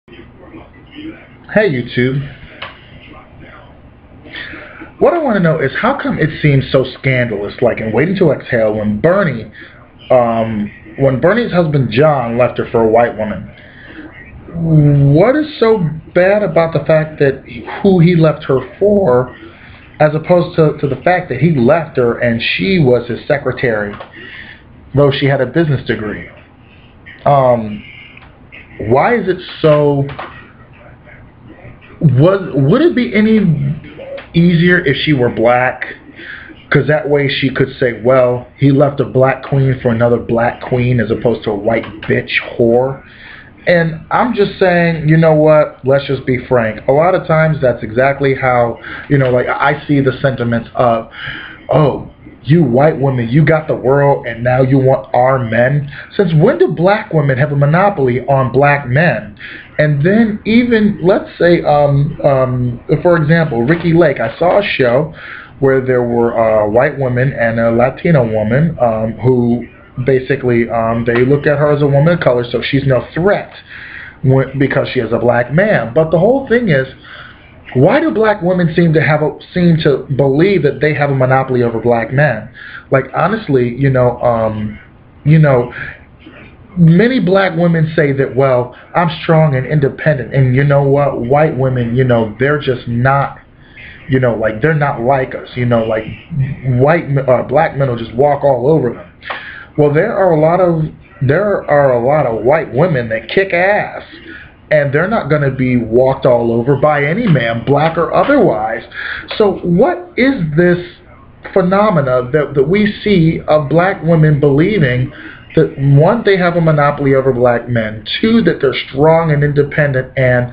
Hey YouTube. What I want to know is how come it seems so scandalous, like in Waiting to Exhale, when Bernie's husband John left her for a white woman. What is so bad about the fact that who he left her for, as opposed to the fact that he left her and she was his secretary, though she had a business degree? Why is it so? Would it be any easier if she were black? Because that way she could say, well, he left a black queen for another black queen as opposed to a white bitch whore. And I'm just saying, you know what, let's just be frank. A lot of times that's exactly how, like I see the sentiments of, oh, you white women, you got the world and now you want our men. Since when do black women have a monopoly on black men? And then even, let's say, for example, Ricki Lake, I saw a show where there were white women and a Latina woman who basically, they look at her as a woman of color, so she's no threat because she has a black man. But the whole thing is, why do black women seem to believe that they have a monopoly over black men? Like, honestly, many black women say that, well, I'm strong and independent, and you know what, white women, they're just not, like they're not like us, like black men will just walk all over them. Well, there are a lot of white women that kick ass, and they're not going to be walked all over by any man, black or otherwise. So what is this phenomena that we see of black women believing that, one, they have a monopoly over black men, two, that they're strong and independent, and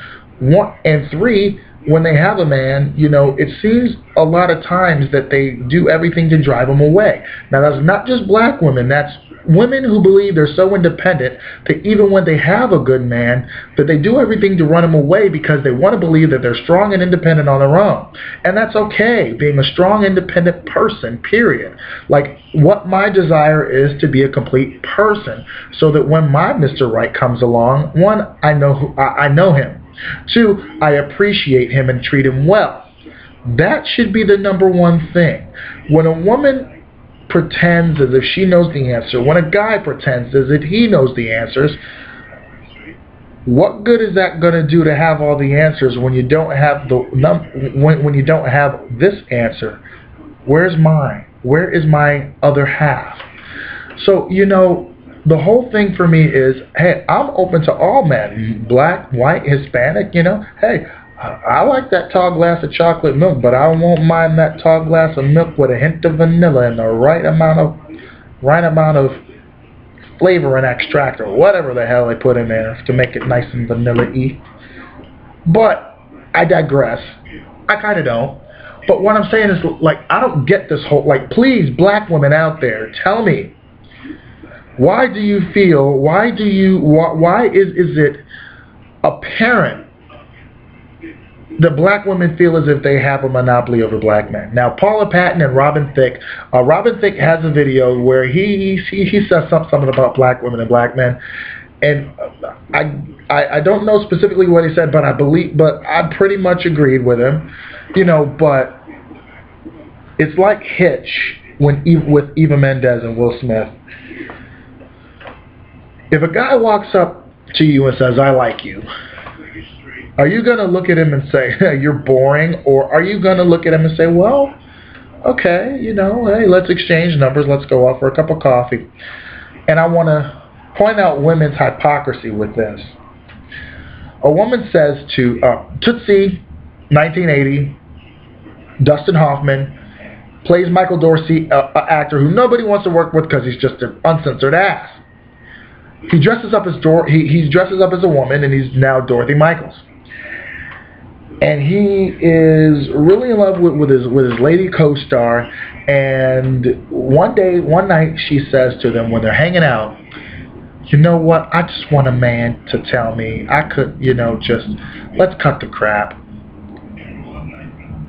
three, when they have a man, it seems a lot of times that they do everything to drive him away. Now, that's not just black women, that's women who believe they're so independent that even when they have a good man, that they do everything to run him away because they want to believe that they're strong and independent on their own. And that's okay, being a strong, independent person, period. Like, what my desire is to be a complete person, so that when my Mr. Right comes along, one, I know him. Two, I appreciate him and treat him well. That should be the number one thing. When a woman pretends as if she knows the answer, when a guy pretends as if he knows the answers, what good is that going to do to have all the answers when you don't have when you don't have this answer? Where's mine? Where is my other half? So, the whole thing for me is, hey, I'm open to all men, black, white, Hispanic, hey, I like that tall glass of chocolate milk, but I won't mind that tall glass of milk with a hint of vanilla and the right amount of flavor and extract, or whatever the hell they put in there to make it nice and vanilla-y. But I digress. I kind of don't. But what I'm saying is, like, I don't get this whole, like, please, black women out there, tell me, why is it apparent that black women feel as if they have a monopoly over black men? Now, Paula Patton and Robin Thicke has a video where he says something about black women and black men, and I don't know specifically what he said, but I pretty much agreed with him, but it's like Hitch with Eva Mendes and Will Smith. If a guy walks up to you and says, I like you, are you going to look at him and say, hey, you're boring? Or are you going to look at him and say, well, okay, hey, let's exchange numbers, let's go out for a cup of coffee? And I want to point out women's hypocrisy with this. A woman says to Tootsie, 1980, Dustin Hoffman, plays Michael Dorsey, an actor who nobody wants to work with because he's just an uncensored ass. He dresses up as he dresses up as a woman, and he's now Dorothy Michaels. And he is really in love with his lady co-star. And one night, she says to them when they're hanging out, you know what? I just want a man to tell me I could, just let's cut the crap.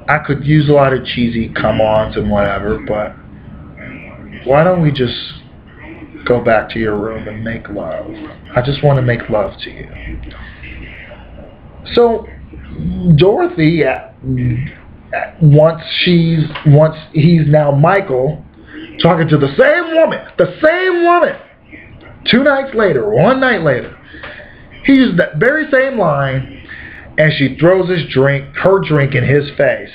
I could use a lot of cheesy come-ons and whatever, but why don't we just go back to your room and make love? I just want to make love to you. So Dorothy, once he's now Michael, talking to the same woman, 2 nights later, 1 night later, he used that very same line, and she throws her drink in his face.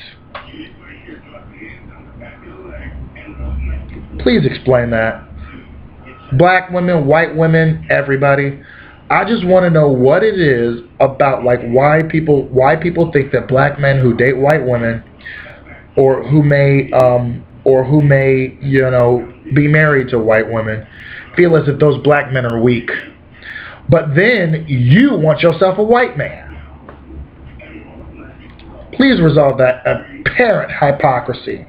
Please explain that. Black women, white women, everybody. I just want to know what it is about, like, why people think that black men who date white women, or who may be married to white women, feel as if those black men are weak. But then you want yourself a white man. Please resolve that apparent hypocrisy.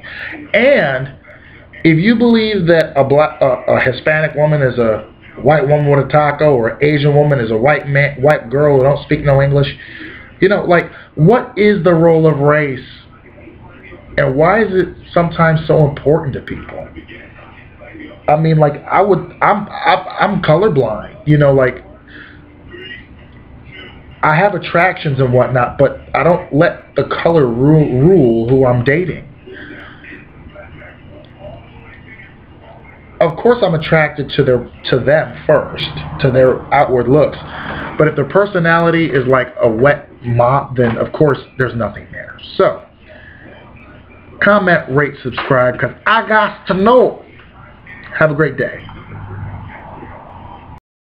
And if you believe that a Hispanic woman is a white woman with a taco, or an Asian woman is a white girl who don't speak no English, like, what is the role of race, and why is it sometimes so important to people? I mean, like, I'm colorblind, like, I have attractions and whatnot, but I don't let the color rule who I'm dating. Of course, I'm attracted to them first, to their outward looks. But if their personality is like a wet mop, then of course there's nothing there. So, comment, rate, subscribe, because I got to know. Have a great day.